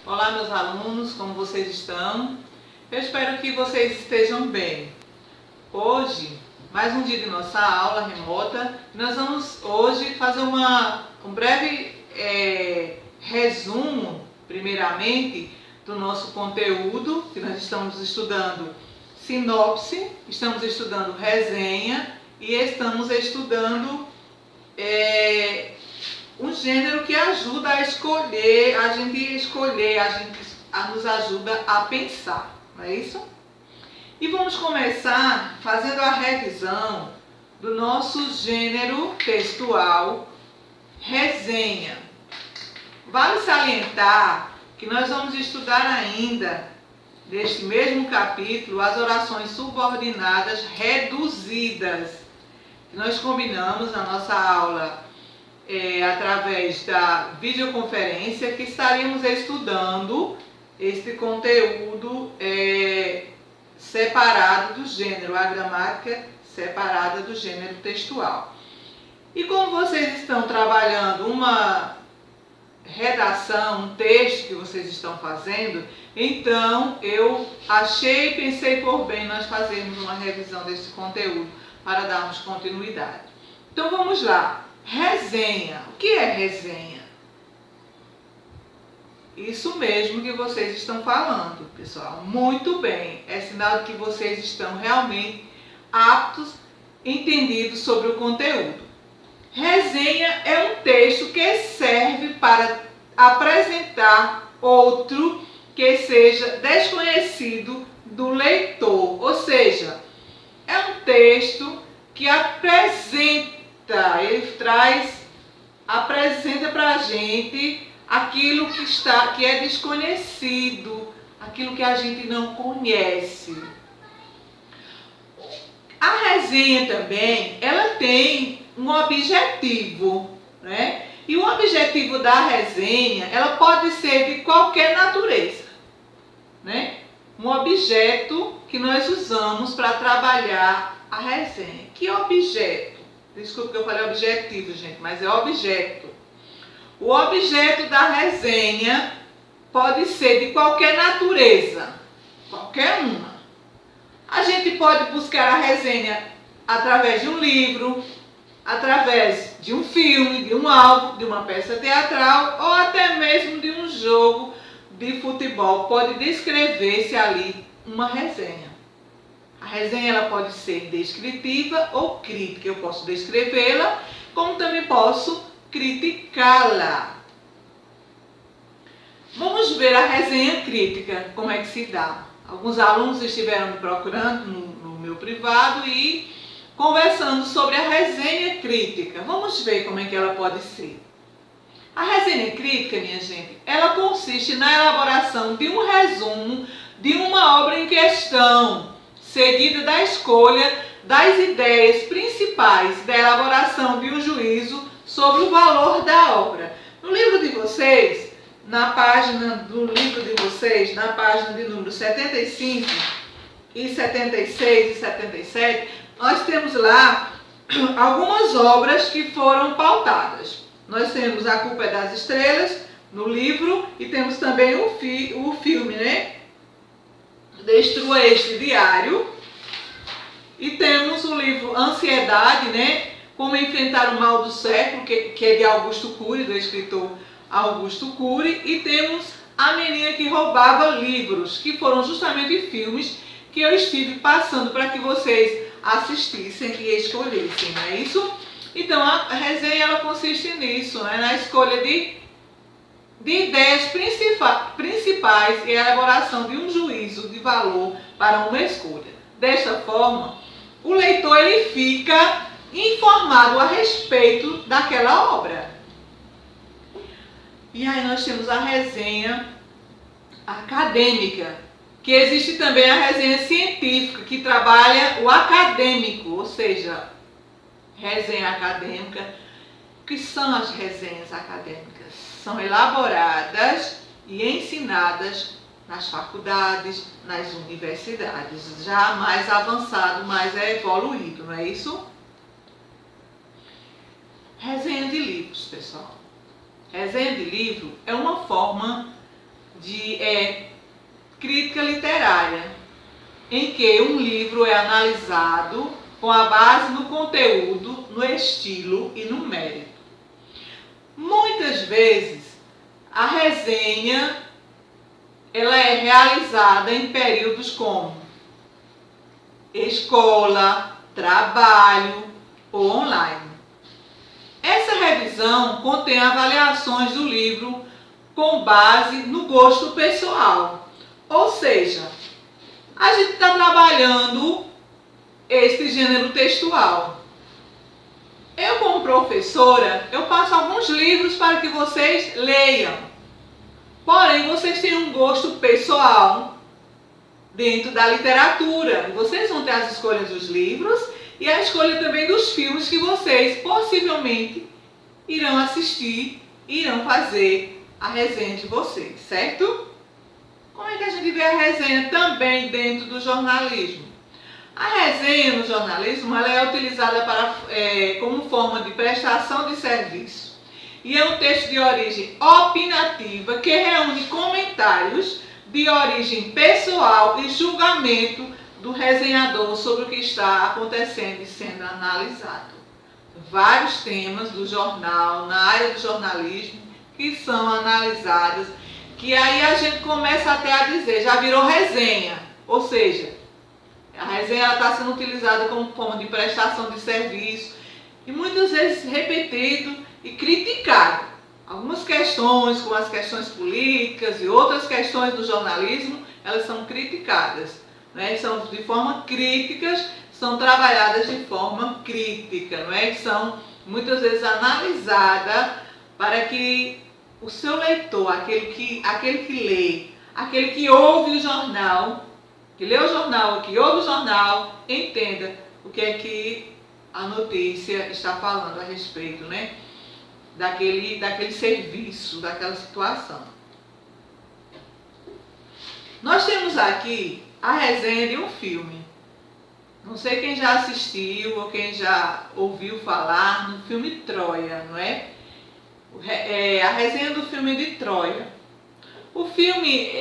Olá, meus alunos, como vocês estão? Eu espero que vocês estejam bem. Hoje, mais um dia de nossa aula remota. Nós vamos hoje fazer um breve resumo, primeiramente, do nosso conteúdo, que nós estamos estudando sinopse, estamos estudando resenha e estamos estudando um gênero que ajuda a escolher, nos ajuda a pensar, não é isso? E vamos começar fazendo a revisão do nosso gênero textual, resenha. Vale salientar que nós vamos estudar ainda, neste mesmo capítulo, as orações subordinadas reduzidas, que nós combinamos na nossa aula através da videoconferência, que estaremos estudando este conteúdo separado do gênero, a gramática separada do gênero textual. E como vocês estão trabalhando uma redação, um texto que vocês estão fazendo, então eu pensei por bem nós fazermos uma revisão desse conteúdo para darmos continuidade. Então vamos lá. Resenha. O que é resenha? Isso mesmo que vocês estão falando, pessoal. Muito bem. É sinal de que vocês estão realmente aptos, entendidos sobre o conteúdo. Resenha é um texto que serve para apresentar outro que seja desconhecido do leitor. Ou seja, é um texto que apresenta para a gente aquilo que é desconhecido, aquilo que a gente não conhece. A resenha também, ela tem um objetivo, né? E o objetivo da resenha, ela pode ser de qualquer natureza, né? Um objeto que nós usamos para trabalhar a resenha. Que objeto? Desculpa que eu falei objetivo, gente, mas é objeto. O objeto da resenha pode ser de qualquer natureza, qualquer uma. A gente pode buscar a resenha através de um livro, através de um filme, de um álbum, de uma peça teatral ou até mesmo de um jogo de futebol. Pode descrever-se ali uma resenha. A resenha ela pode ser descritiva ou crítica. Eu posso descrevê-la, como também posso criticá-la. Vamos ver a resenha crítica, como é que se dá. Alguns alunos estiveram me procurando no meu privado e conversando sobre a resenha crítica. Vamos ver como é que ela pode ser. A resenha crítica, minha gente, ela consiste na elaboração de um resumo de uma obra em questão, seguida da escolha das ideias principais da elaboração de um juízo sobre o valor da obra. No livro de vocês, na página de número 75 e 76 e 77, nós temos lá algumas obras que foram pautadas. Nós temos A Culpa é das Estrelas, no livro, e temos também o filme, né? Destrua Este Diário. E temos o livro Ansiedade, né? Como Enfrentar o Mal do Século, que é de Augusto Cury, do escritor Augusto Cury. E temos A Menina que Roubava Livros, que foram justamente filmes que eu estive passando para que vocês assistissem e escolhessem, não é isso? Então a resenha ela consiste nisso, né? Na escolha de ideias principais e a elaboração de um juízo de valor para uma escolha. Desta forma, o leitor ele fica informado a respeito daquela obra. E aí nós temos a resenha acadêmica, que existe também a resenha científica, que trabalha o acadêmico, ou seja, resenha acadêmica. O que são as resenhas acadêmicas? São elaboradas e ensinadas nas faculdades, nas universidades, já mais avançado, mais evoluído, não é isso? Resenha de livros, pessoal. Resenha de livro é uma forma de crítica literária, em que um livro é analisado com a base no conteúdo, no estilo e no mérito. Muitas vezes a resenha ela é realizada em períodos como escola, trabalho ou online. Essa revisão contém avaliações do livro com base no gosto pessoal, ou seja, a gente está trabalhando este gênero textual. Eu, como professora, eu passo alguns livros para que vocês leiam. Porém, vocês têm um gosto pessoal dentro da literatura. Vocês vão ter as escolhas dos livros e a escolha também dos filmes que vocês possivelmente irão assistir, irão fazer a resenha de vocês, certo? Como é que a gente vê a resenha também dentro do jornalismo? A resenha no jornalismo ela é utilizada como forma de prestação de serviço e é um texto de origem opinativa que reúne comentários de origem pessoal e julgamento do resenhador sobre o que está acontecendo e sendo analisado. Vários temas do jornal, na área do jornalismo, que são analisados, que aí a gente começa até a dizer, já virou resenha, ou seja, a resenha está sendo utilizada como forma de prestação de serviço e muitas vezes repetido e criticado. Algumas questões, como as questões políticas e outras questões do jornalismo, elas são criticadas, né? São de forma críticas, são trabalhadas de forma crítica, não é? São muitas vezes analisadas para que o seu leitor, aquele que lê, aquele que ouve o jornal, que lê o jornal, que ouve o jornal, entenda o que é que a notícia está falando a respeito, né? Daquele serviço, daquela situação. Nós temos aqui a resenha de um filme. Não sei quem já assistiu ou quem já ouviu falar no filme Troia, não é? A resenha do filme de Troia. O filme,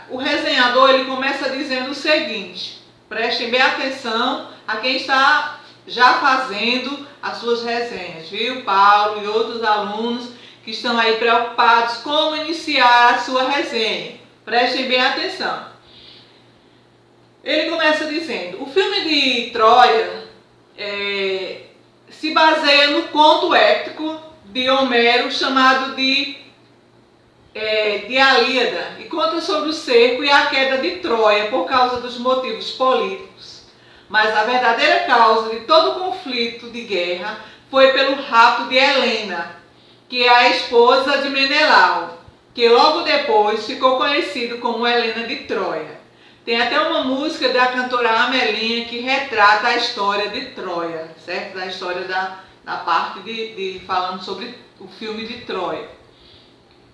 o resenhador ele começa dizendo o seguinte, prestem bem atenção a quem está já fazendo as suas resenhas, viu? Paulo e outros alunos que estão aí preocupados como iniciar a sua resenha. Prestem bem atenção. Ele começa dizendo, o filme de Troia se baseia no conto épico de Homero chamado de Ilíada e conta sobre o cerco e a queda de Troia por causa dos motivos políticos. Mas a verdadeira causa de todo o conflito de guerra foi pelo rapto de Helena, que é a esposa de Menelau, que logo depois ficou conhecido como Helena de Troia. Tem até uma música da cantora Amelinha que retrata a história de Troia, certo? Da história da parte falando sobre o filme de Troia.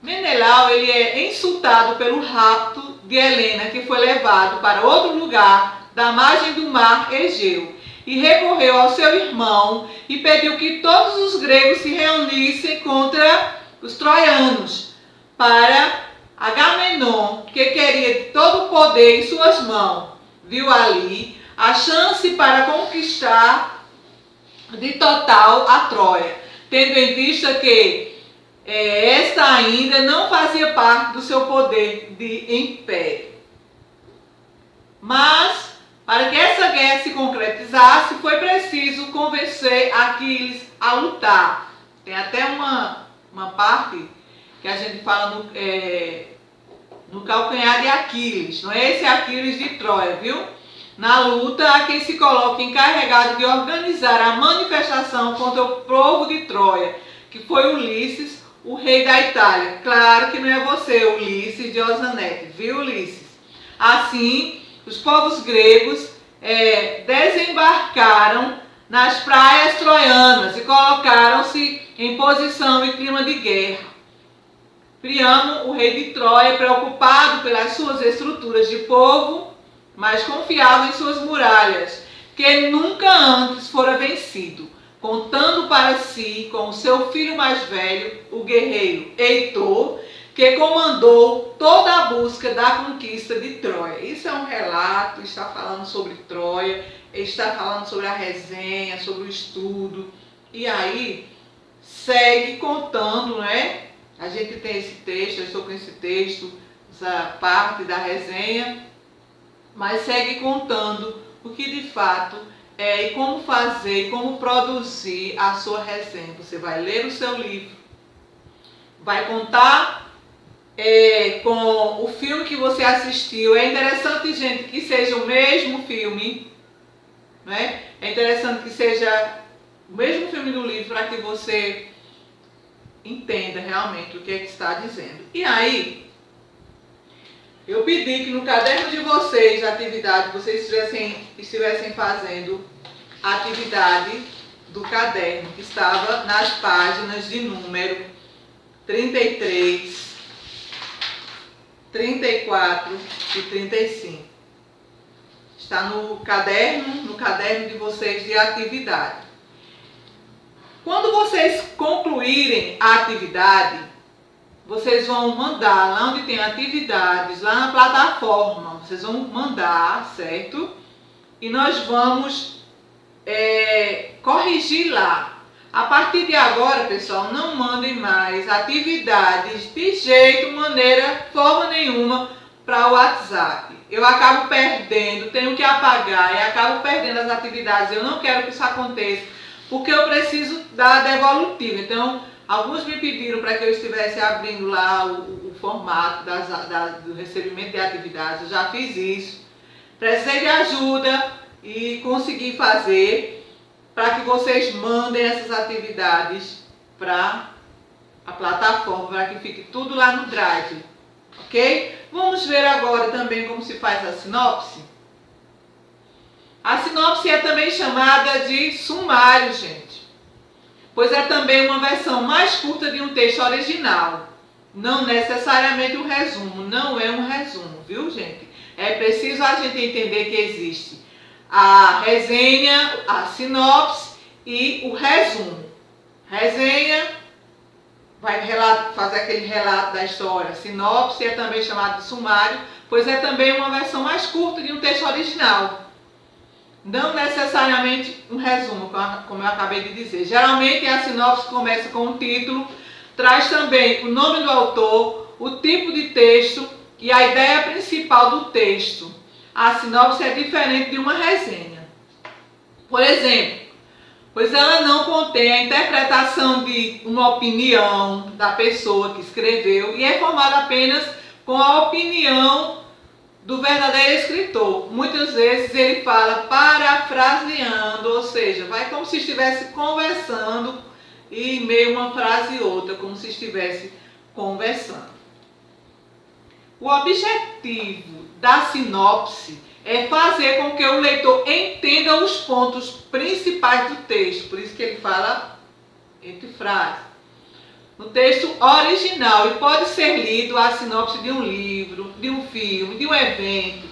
Menelau ele é insultado pelo rapto de Helena, que foi levado para outro lugar da margem do mar Egeu, e recorreu ao seu irmão e pediu que todos os gregos se reunissem contra os troianos, para Agamenon, que queria todo o poder em suas mãos, viu ali a chance para conquistar de total a Troia, tendo em vista que esta ainda não fazia parte do seu poder de império. Mas, para que essa guerra se concretizasse, foi preciso convencer Aquiles a lutar. Tem até uma parte que a gente fala no calcanhar de Aquiles, não é esse Aquiles de Troia, viu? Na luta, há quem se coloca encarregado de organizar a manifestação contra o povo de Troia, que foi Ulisses, o rei da Itália. Claro que não é você, Ulisses de Osanete, viu, Ulisses? Assim, os povos gregos desembarcaram nas praias troianas e colocaram-se em posição e clima de guerra. Priamo, o rei de Troia, preocupado pelas suas estruturas de povo, mas confiava em suas muralhas, que nunca antes fora vencido, contando para si com o seu filho mais velho, o guerreiro Heitor, que comandou toda a busca da conquista de Troia. Isso é um relato, está falando sobre Troia, está falando sobre a resenha, sobre o estudo. E aí, segue contando, né? A gente tem esse texto, eu estou com esse texto, essa parte da resenha, mas segue contando o que de fato é e como fazer, como produzir a sua resenha. Você vai ler o seu livro, vai contar com o filme que você assistiu. É interessante, gente, que seja o mesmo filme, né? É interessante que seja o mesmo filme do livro para que você entenda realmente o que é que está dizendo. E aí, eu pedi que no caderno de vocês, de atividade, vocês estivessem fazendo a atividade do caderno, que estava nas páginas de número 33, 34 e 35. Está no caderno de vocês de atividade. Quando vocês concluírem a atividade, vocês vão mandar lá onde tem atividades, lá na plataforma, vocês vão mandar, certo? E nós vamos corrigir lá. A partir de agora, pessoal, não mandem mais atividades de jeito, maneira, forma nenhuma para o WhatsApp. Eu acabo perdendo, tenho que apagar e acabo perdendo as atividades. Eu não quero que isso aconteça, porque eu preciso da devolutiva. Então, alguns me pediram para que eu estivesse abrindo lá o formato do recebimento de atividades. Eu já fiz isso. Precisei de ajuda e consegui fazer, para que vocês mandem essas atividades para a plataforma, para que fique tudo lá no Drive, ok? Vamos ver agora também como se faz a sinopse. A sinopse é também chamada de sumário, gente, pois é também uma versão mais curta de um texto original. Não necessariamente um resumo, não é um resumo, viu, gente? É preciso a gente entender que existe a resenha, a sinopse e o resumo. Resenha vai fazer aquele relato da história. Sinopse é também chamado de sumário, pois é também uma versão mais curta de um texto original. Não necessariamente um resumo, como eu acabei de dizer. Geralmente a sinopse começa com um título, traz também o nome do autor, o tipo de texto e a ideia principal do texto. A sinopse é diferente de uma resenha. Por exemplo, pois ela não contém a interpretação de uma opinião da pessoa que escreveu e é formada apenas com a opinião do verdadeiro escritor. Muitas vezes ele fala parafraseando, ou seja, vai como se estivesse conversando e em meio a uma frase e outra, como se estivesse conversando. O objetivo da sinopse é fazer com que o leitor entenda os pontos principais do texto. Por isso que ele fala entre frases. No texto original, e pode ser lido a sinopse de um livro, de um filme, de um evento.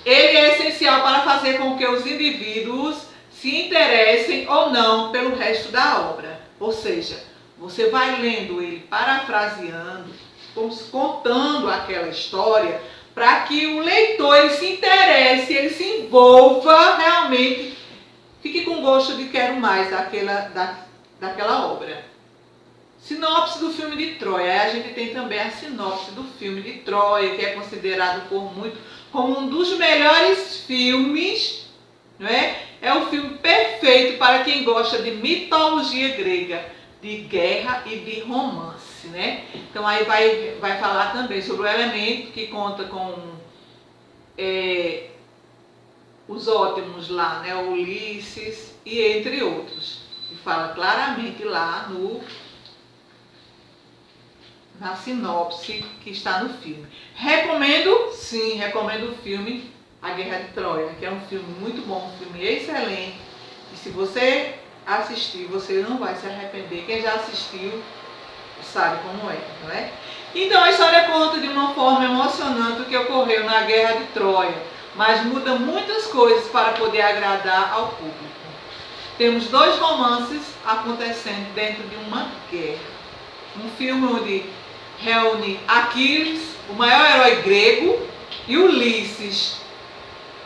Ele é essencial para fazer com que os indivíduos se interessem ou não pelo resto da obra. Ou seja, você vai lendo ele parafraseando, contando aquela história, para que o leitor ele se interesse, ele se envolva realmente, fique com gosto de quero mais daquela obra. Sinopse do filme de Troia. Aí a gente tem também a sinopse do filme de Troia, que é considerado por muitos como um dos melhores filmes, não é? É o filme perfeito para quem gosta de mitologia grega, de guerra e de romance, né? Então aí vai falar também sobre o elemento que conta com os ótimos lá, né? Ulisses e entre outros. E fala claramente lá na sinopse que está no filme. Recomendo, sim, recomendo o filme A Guerra de Troia, que é um filme muito bom, um filme excelente. E se você assistir, você não vai se arrepender. Quem já assistiu sabe como é, não é? Então a história conta de uma forma emocionante o que ocorreu na Guerra de Troia, mas muda muitas coisas para poder agradar ao público. Temos 2 romances acontecendo dentro de uma guerra. Um filme onde reúne Aquiles, o maior herói grego, e Ulisses,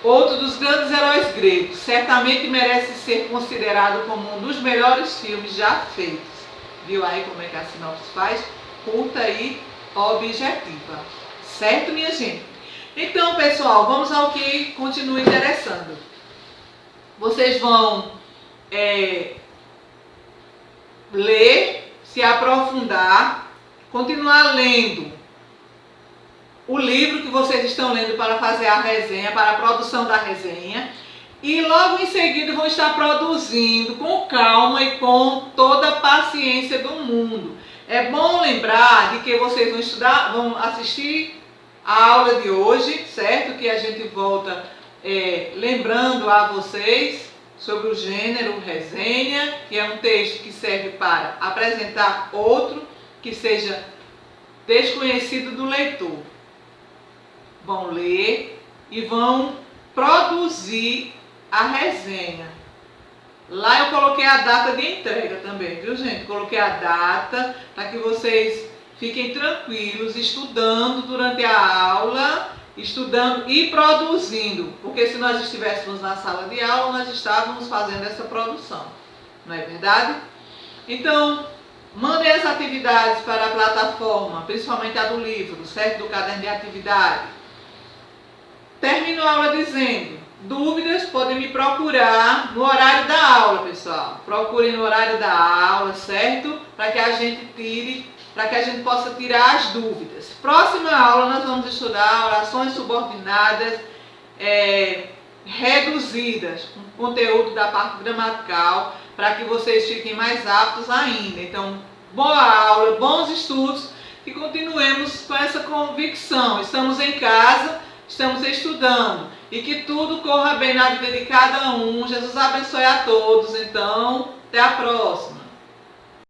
outro dos grandes heróis gregos. Certamente merece ser considerado como um dos melhores filmes já feitos. Viu aí como é que a sinopse faz? Curta e objetiva. Certo, minha gente? Então, pessoal, vamos ao que continua interessando. Vocês vão ler, se aprofundar, continuar lendo o livro que vocês estão lendo para fazer a resenha, para a produção da resenha, e logo em seguida vão estar produzindo com calma e com toda a paciência do mundo. É bom lembrar de que vocês vão estudar, vão assistir a aula de hoje, certo? Que a gente volta lembrando a vocês sobre o gênero resenha, que é um texto que serve para apresentar outro que seja desconhecido do leitor. Vão ler e vão produzir a resenha. Lá eu coloquei a data de entrega também, viu, gente? Coloquei a data para que vocês fiquem tranquilos, estudando durante a aula, estudando e produzindo. Porque se nós estivéssemos na sala de aula, nós estávamos fazendo essa produção. Não é verdade? Então, mandem as atividades para a plataforma, principalmente a do livro, certo? Do caderno de atividade. Termino a aula dizendo: dúvidas podem me procurar no horário da aula, pessoal. Procurem no horário da aula, certo? Para que a gente possa tirar as dúvidas. Próxima aula nós vamos estudar orações subordinadas reduzidas, com conteúdo da parte gramatical, para que vocês fiquem mais aptos ainda. Então, boa aula, bons estudos, e continuemos com essa convicção. Estamos em casa, estamos estudando, e que tudo corra bem na vida de cada um. Jesus abençoe a todos. Então, até a próxima.